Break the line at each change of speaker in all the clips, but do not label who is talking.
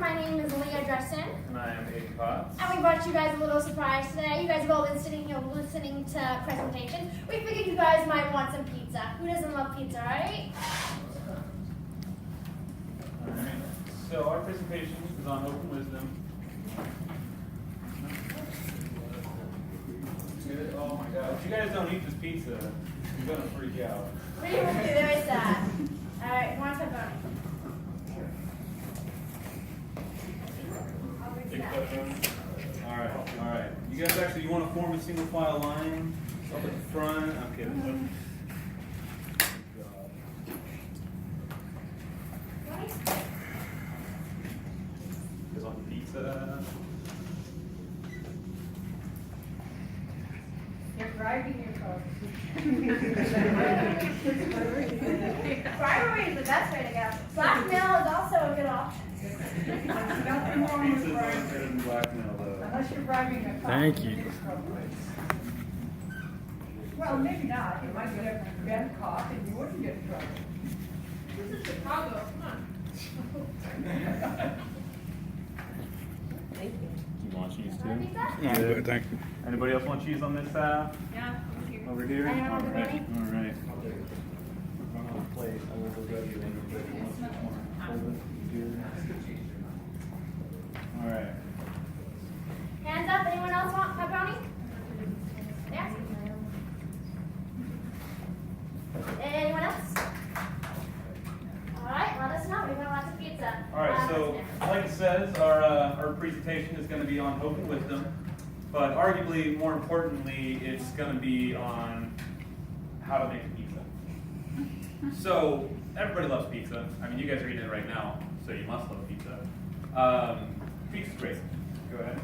my name is Leah Dresden.
And I am Aiden Potts.
And we brought you guys a little surprise today. You guys have all been sitting here listening to presentations. We figured you guys might want some pizza. Who doesn't love pizza, right?
Alright, so our presentation is on open wisdom. Oh my god, if you guys don't eat this pizza, you're gonna freak out.
Pretty much very sad. Alright, want to pepperoni?
Alright. You guys actually, you want to form a single file line up at the front? I'm kidding. Is on pizza.
You're driving your car.
Bribery is the best way to go. Blackmail is also a good option.
Nothing wrong with
Pizza's
driving.
better than blackmail though.
Unless you're driving a car.
Thank you.
Well, maybe not. You might get a bad cop and you wouldn't get in trouble.
This is Chicago. Come on.
You want cheese
Want
too?
pizza?
I'm good, thank you.
Anybody else want cheese on this
Yeah.
over here?
Anyone want
Alright.
pepperoni?
Alright. On the plate, I will go grab you anybody wants more. Hold it here. Alright.
Hands up. Anyone else want pepperoni? Yeah? Anyone else? Alright, let us know. We've got lots of pizza.
Alright, so like it says, our presentation is going to be on hope and wisdom, but arguably, more importantly, it's going to be on how to make a pizza. So, everybody loves pizza. I mean, you guys are eating it right now, so you must love pizza. Pizza's great. Go ahead.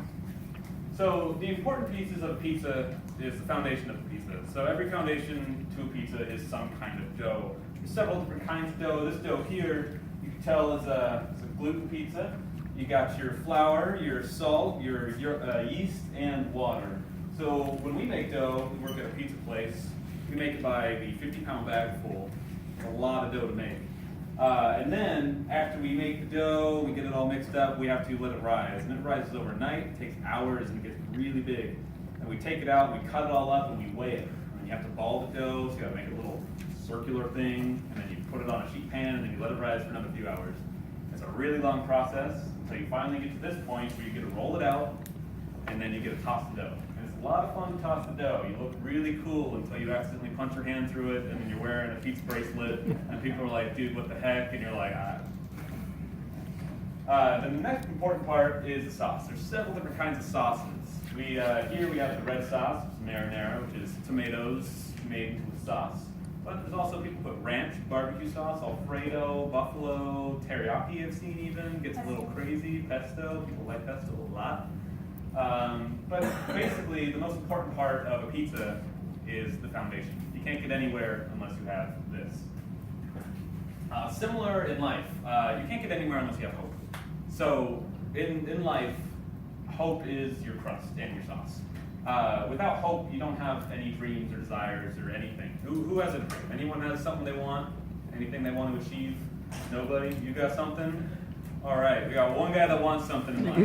So, the important pieces of pizza is the foundation of the pizza. So, every foundation to a pizza is some kind of dough. There's several different kinds of dough. This dough here, you can tell is a gluten pizza. You got your flour, your salt, your yeast, and water. So when we make dough, we work at a pizza place, we make it by the 50-pound bag full. It's a lot of dough to make. And then after we make the dough, we get it all mixed up, we have to let it rise. And it rises overnight, it takes hours, and it gets really big. And we take it out, we cut it all up, and we weigh it. And you have to ball the dough, so you gotta make a little circular thing, and then you put it on a sheet pan, and then you let it rise for another few hours. It's a really long process until you finally get to this point where you get to roll it out, and then you get to toss the dough. And it's a lot of fun to toss the dough. You look really cool until you accidentally punch your hand through it, and then you're wearing a pizza bracelet, and people are like, dude, what the heck? And you're like, Then the next important part is the sauce. There's several different kinds of sauces. Here we have the red sauce, marinara, which is tomatoes made into a sauce. But there's also people put ranch, barbecue sauce, Alfredo, buffalo, teriyaki I've seen even. Gets a little crazy. Pesto, people like pesto a lot. But basically, the most important part of a pizza is the foundation. You can't get anywhere unless you have this. Similar in life, you can't get anywhere unless you have hope. So in life, hope is your crust and your sauce. Without hope, you don't have any dreams or desires or anything. Who has a dream? Anyone has something they want? Anything they want to achieve? Nobody? You got something? All right, we got one guy that wants something in life.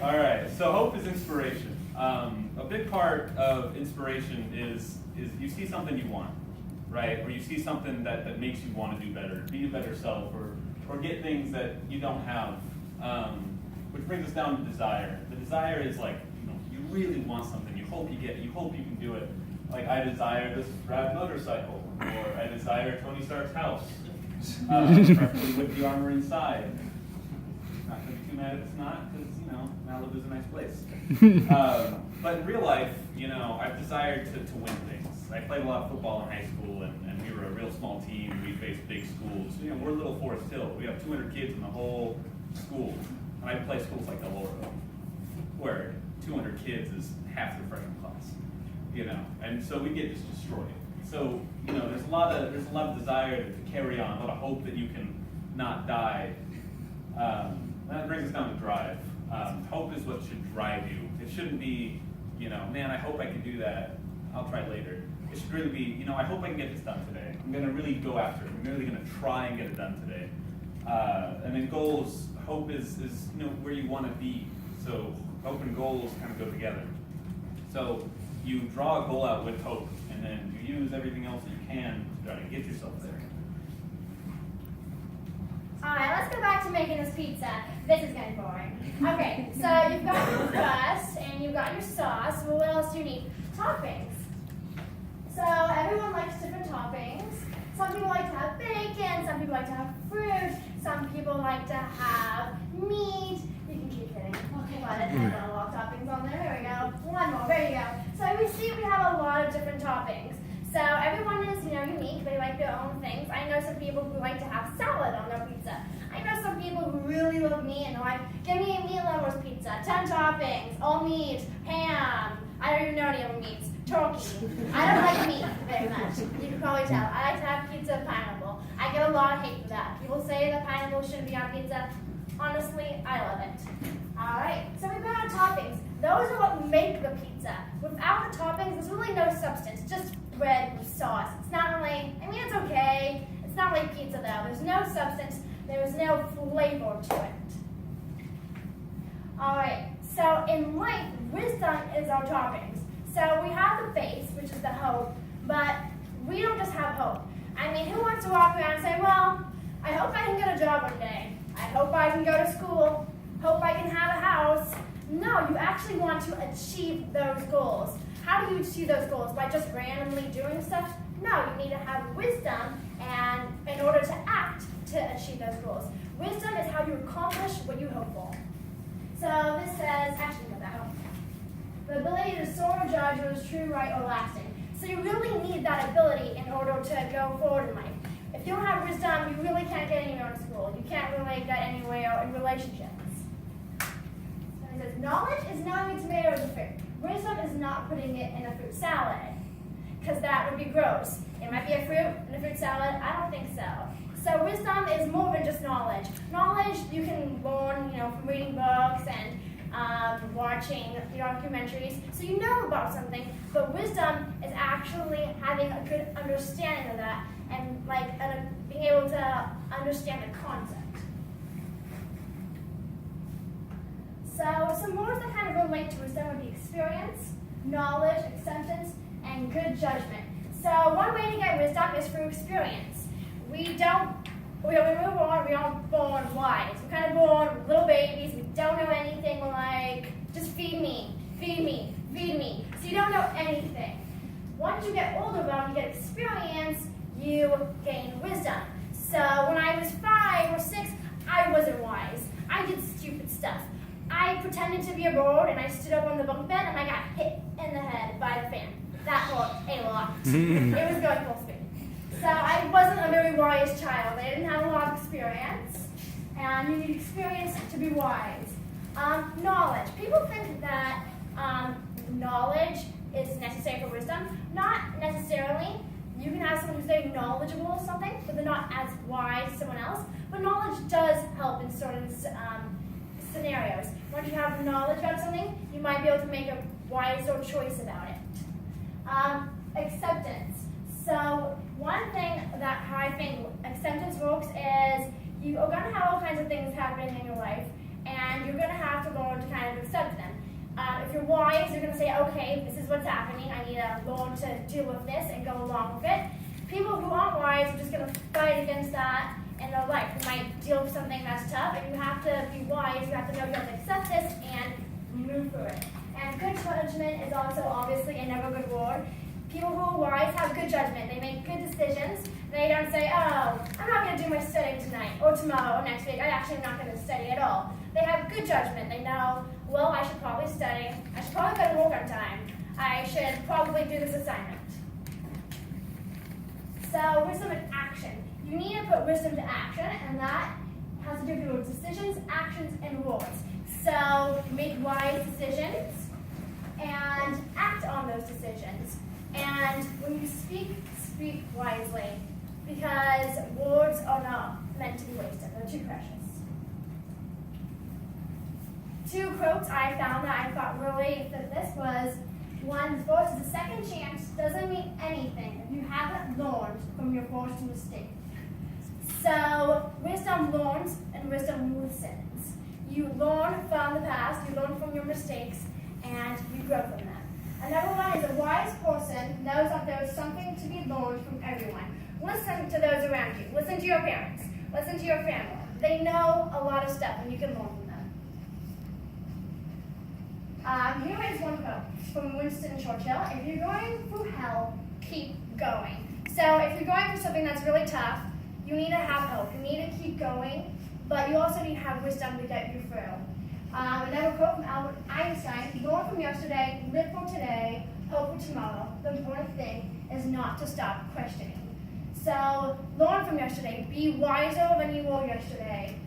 All right. So hope is inspiration. A big part of inspiration is you see something you want, right? Or you see something that makes you want to do better, be a better self, or get things that you don't have. Which brings us down to desire. The desire is like, you really want something, you hope you get it, you hope you can do it. Like, I desire this rad motorcycle, or I desire Tony Stark's house, preferably with the armor inside. Not gonna be too mad if it's not, because, Malibu's a nice place. But in real life, I've desired to win things. I played a lot of football in high school, and we were a real small team. We faced big schools. We're Little Forest Hill. We have 200 kids in the whole school. And I play schools like El Oro, where 200 kids is half the freshman class, and so we get just destroyed. So, there's a lot of desire to carry on, a lot of hope that you can not die. That brings us down to drive. Hope is what should drive you. It shouldn't be, man, I hope I can do that. I'll try later. It should really be, I hope I can get this done today. I'm going to really go after it. I'm really going to try and get it done today. And And then goals, hope is where you want to be. So hope and goals kind of go together. So you draw a goal out with hope, and then you use everything else that you can to try to get yourself there.
Alright, let's go back to making this pizza. This is getting boring. Okay, so you've got your crust and you've got your sauce. Well, what else do you need? Toppings. So everyone likes different toppings. Some people like to have bacon, some people like to have fruit, some people like to have meat. You can keep hitting. Okay, got it. I've got a lot of toppings on there. There we go. One more. There you go. So we see we have a lot of different toppings. So everyone is, unique. They like their own things. I know some people who like to have salad on their pizza. I know some people who really love meat and are like, give me a meat lover's pizza, 10 toppings, all meat, ham. I don't even know any other meats. Turkey. I don't like meat very much. You can probably tell. I like to have pizza with pineapple. I get a lot of hate for that. People say that pineapple shouldn't be on pizza. Honestly, I love it. Alright, so we've got our toppings. Those are what make the pizza. Without the toppings, there's really no substance, just bread and sauce. It's not really, it's okay. It's not like pizza though. There's no substance, there's no flavor to it. Alright, so in life, wisdom is our toppings. So we have the base, which is the hope, but we don't just have hope. Who wants to walk around and say, well, I hope I can get a job one day. I hope I can go to school. Hope I can have a house. No, you actually want to achieve those goals. How do you achieve those goals? By just randomly doing stuff? No, you need to have wisdom and in order to act to achieve those goals. Wisdom is how you accomplish what you hope for. So this says, actually no, that one. The ability to soar or judge what is true, right, or lasting. So you really need that ability in order to go forward in life. If you don't have wisdom, you really can't get anywhere in school. You can't really get anywhere in relationships. It says, knowledge is knowing a tomato is a fruit. Wisdom is not putting it in a fruit salad, because that would be gross. It might be a fruit in a fruit salad. I don't think so. So wisdom is more than just knowledge. Knowledge you can learn, from reading books and watching documentaries, so you know about something. But wisdom is actually having a good understanding of that and being able to understand the concept. So some words that kind of relate to wisdom would be experience, knowledge, acceptance, and good judgment. So one way to get wisdom is through experience. We aren't born wise. We're kind of born little babies. We don't know anything. We're like, just feed me, feed me, feed me. So you don't know anything. Once you get older, though, you get experience, you gain wisdom. So when I was 5 or 6, I wasn't wise. I did stupid stuff. I pretended to be a bird, and I stood up on the bunk bed, and I got hit in the head by the fan. That hurt a lot. It was going full speed. So I wasn't a very wise child. I didn't have a lot of experience, and you need experience to be wise. Knowledge. People think that knowledge is necessary for wisdom. Not necessarily. You can have someone who's very knowledgeable of something, but they're not as wise as someone else. But knowledge does help in certain scenarios. Once you have knowledge about something, you might be able to make a wiser choice about it. Acceptance. So one thing that how I think acceptance works is you are going to have all kinds of things happening in your life, and you're going to have to learn to kind of accept them. If you're wise, you're going to say, okay, this is what's happening. I need to learn to deal with this and go along with it. People who aren't wise are just going to fight against that in their life. You might deal with something that's tough, and you have to be wise. You have to know you have to accept this and move through it. And good judgment is also obviously another good word. People who are wise have good judgment. They make good decisions. They don't say, oh, I'm not going to do my studying tonight or tomorrow or next week. I actually am not going to study at all. They have good judgment. They know, well, I should probably study. I should probably go to work on time. I should probably do this assignment. So wisdom in action. You need to put wisdom to action, and that has to do with decisions, actions, and words. So make wise decisions and act on those decisions. And when you speak, speak wisely, because words are not meant to be wasted. They're too precious. 2 quotes I found that I thought really fit this was, one, first is a second chance doesn't mean anything if you haven't learned from your first mistake. So wisdom learns and and wisdom loosens. You learn from the past, you learn from your mistakes, and you grow from them. Another one is a wise person knows that there is something to be learned from everyone. Listen to those around you. Listen to your parents. Listen to your family. They know a lot of stuff, and you can learn from them. Here is one quote from Winston Churchill. If you're going through hell, keep going. So if you're going through something that's really tough, you need to have hope. You need to keep going, but you also need to have wisdom to get you through. Another quote from Albert Einstein: learn from yesterday, live for today, hope for tomorrow. The important thing is not to stop questioning. So learn from yesterday. Be wiser than you were yesterday.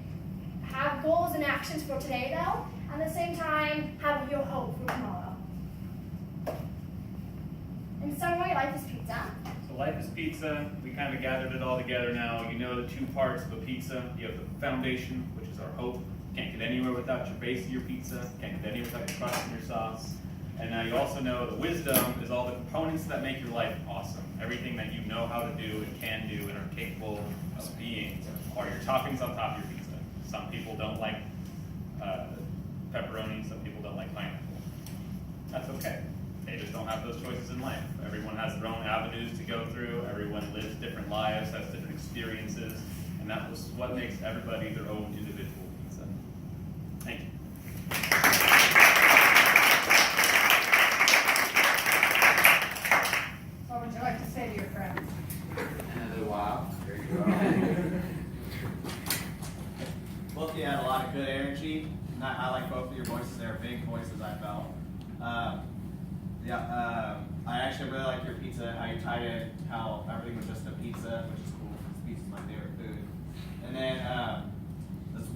Have goals and actions for today, though. At the same time, have your hope for tomorrow. In summary, life is pizza.
So life is pizza. We kind of gathered it all together now. You know the two parts of a pizza. You have the foundation, which is our hope. Can't get anywhere without your base of your pizza. Can't get anywhere without your crust and your sauce. And now you also know the wisdom is all the components that make your life awesome. Everything that you know how to do and can do and are capable of being are your toppings on top of your pizza. Some people don't like pepperoni, some people don't like pineapple. That's okay. They just don't have those choices in life. Everyone has their own avenues to go through. Everyone lives different lives, has different experiences, and that was what makes everybody their own individual pizza. Thank you.
What would you like to say to your friends?
Wow, there you go. Both of you had a lot of good energy. I like both of your voices. They were big voices, I felt. I actually really like your pizza, how you tied in how everything was just a pizza, which is cool because pizza is my favorite food. And then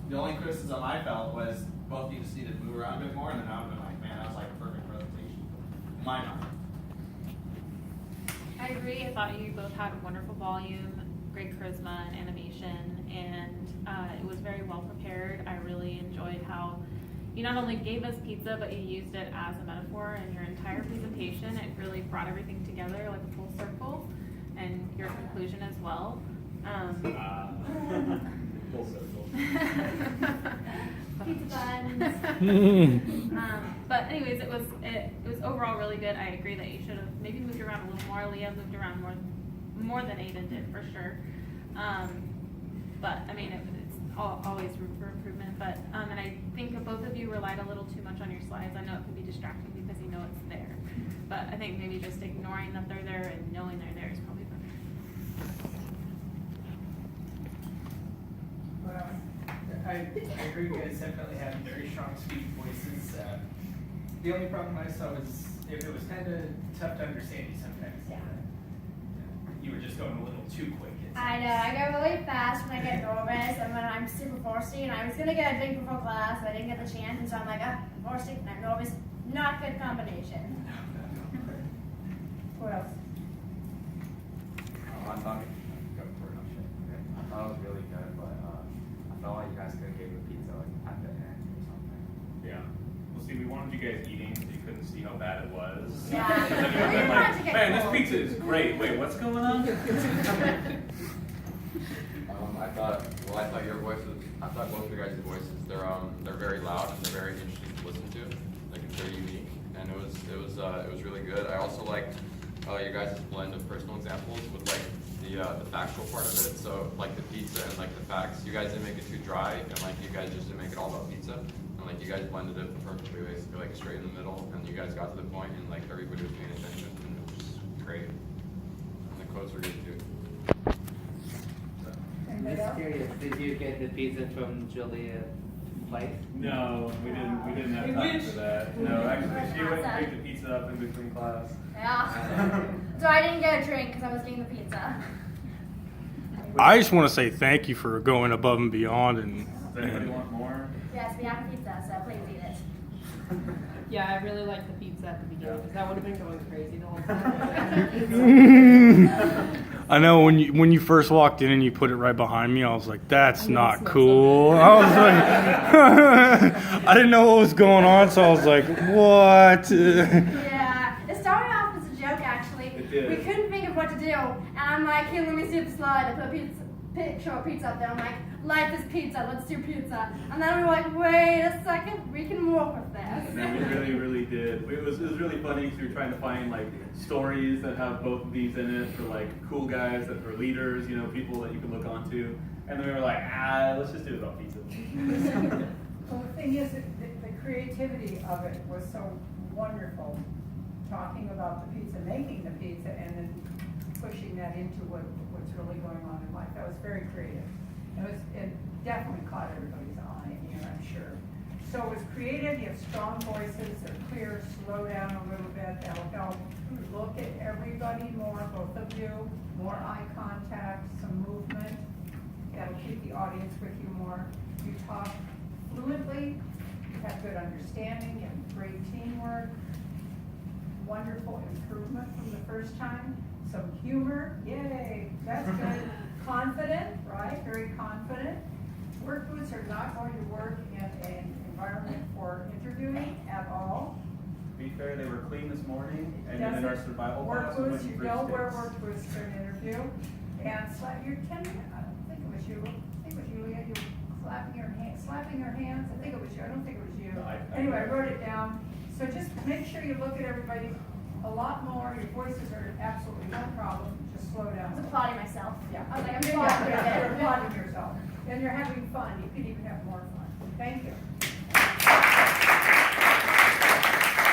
the only criticism I felt was both of you just needed to move around a bit more, and then I would have been like, man, that was like a perfect presentation. In my mind.
I agree. I thought you both had wonderful volume, great charisma and animation, and it was very well prepared. I really enjoyed how you not only gave us pizza, but you used it as a metaphor in your entire presentation. It really brought everything together like a full circle, and your conclusion as well.
Full circle.
Pizza buns.
But anyways, it was overall really good. I agree that you should have maybe moved around a little more. Leah moved around more than Aiden did for sure. But I mean, it's always room for improvement. But and I think both of you relied a little too much on your slides. I know it can be distracting because you know it's there. But I think maybe just ignoring that they're there and knowing they're there is probably better.
Well, I agree. You guys definitely have very strong speak voices. The only problem I saw was if it was kind of tough to understand you sometimes.
Yeah.
You were just going a little too quick.
I know, I go really fast when I get nervous and when I'm super thirsty, and I was gonna get a drink before class, but I didn't get the chance, and so I'm like, I'm thirsty and I'm nervous. Not good combination. What else?
I thought it was really good, but I felt like you guys could have gave the pizza like at the end or something.
Yeah. Well, see, we wanted you guys eating so you couldn't see how bad it was.
Yeah.
Because then you would have been like, man, this pizza is great. Wait, what's going on?
I thought your voices, I thought both of your guys' voices, they're very loud and they're very interesting to listen to. Like it's very unique, and it was really good. I also liked your guys' blend of personal examples with like the factual part of it. So like the pizza and like the facts. You guys didn't make it too dry, and like you guys just didn't make it all about pizza. And like you guys blended it perfectly, basically like straight in the middle, and you guys got to the point, and like everybody was paying attention, and it was great. And the quotes were good too.
Anybody
Just
else?
curious, did you get the pizza from Julia Place?
No, we didn't have
We
time
wish.
for that. No, actually, she went and picked the pizza up in between class.
Yeah. So I didn't get a drink because I was getting the pizza.
I just want to say thank you for going above and beyond and
Does anybody want more?
Yes, we have pizza, so please eat it.
Yeah, I really liked the pizza at the beginning because I would have been going crazy the whole time.
I know when you first walked in and you put it right behind me, I was like, that's not cool. I was like, I didn't know what was going on, so I was like, what?
Yeah, it started off as a joke actually.
It did.
We couldn't think of what to do, and I'm like, here, let me see the slide. I put a picture of pizza up there. I'm like,
like this pizza, let's do pizza. And then we were like, wait a second, we can work with
And
this.
then we really, really did. It was really funny because we were trying to find like stories that have both of these in it for like cool guys that are leaders, you know, people that you can look onto. And then we were like, let's just do it about pizza.
Well, the thing is, that the creativity of it was so wonderful, talking about the pizza, making the pizza, and then pushing that into what's really going on in life. That was very creative. It definitely caught everybody's eye in here, I'm sure. So it was creative, you have strong voices, they're clear, slow down a little bit, that'll help. Look at everybody more, both of you, more eye contact, some movement. That'll keep the audience with you more. You talk fluently, you have good understanding, you have great teamwork, wonderful improvement from the first time, some humor, yay, that's good. Confident, right, very confident. Work boots are not going to work in an environment for interviewing at all.
To be fair, they were clean this morning, and
Doesn't-
then in our survival
Work
class, we
boots,
went
you
for
don't wear
sticks.
work boots for an interview. And you're tending, I don't think it was you, I think it was you, Leah, you were slapping your hands, I think it was you, I don't think it was you.
No, I-
Anyway, I wrote it down, so just make sure you look at everybody a lot more, your voices are absolutely no problem, just slow
I was
down.
applauding myself.
Yeah.
I was like, I'm
Yeah,
applauding
yeah, you're
myself.
applauding yourself, and you're having fun, you could even have more fun, thank you.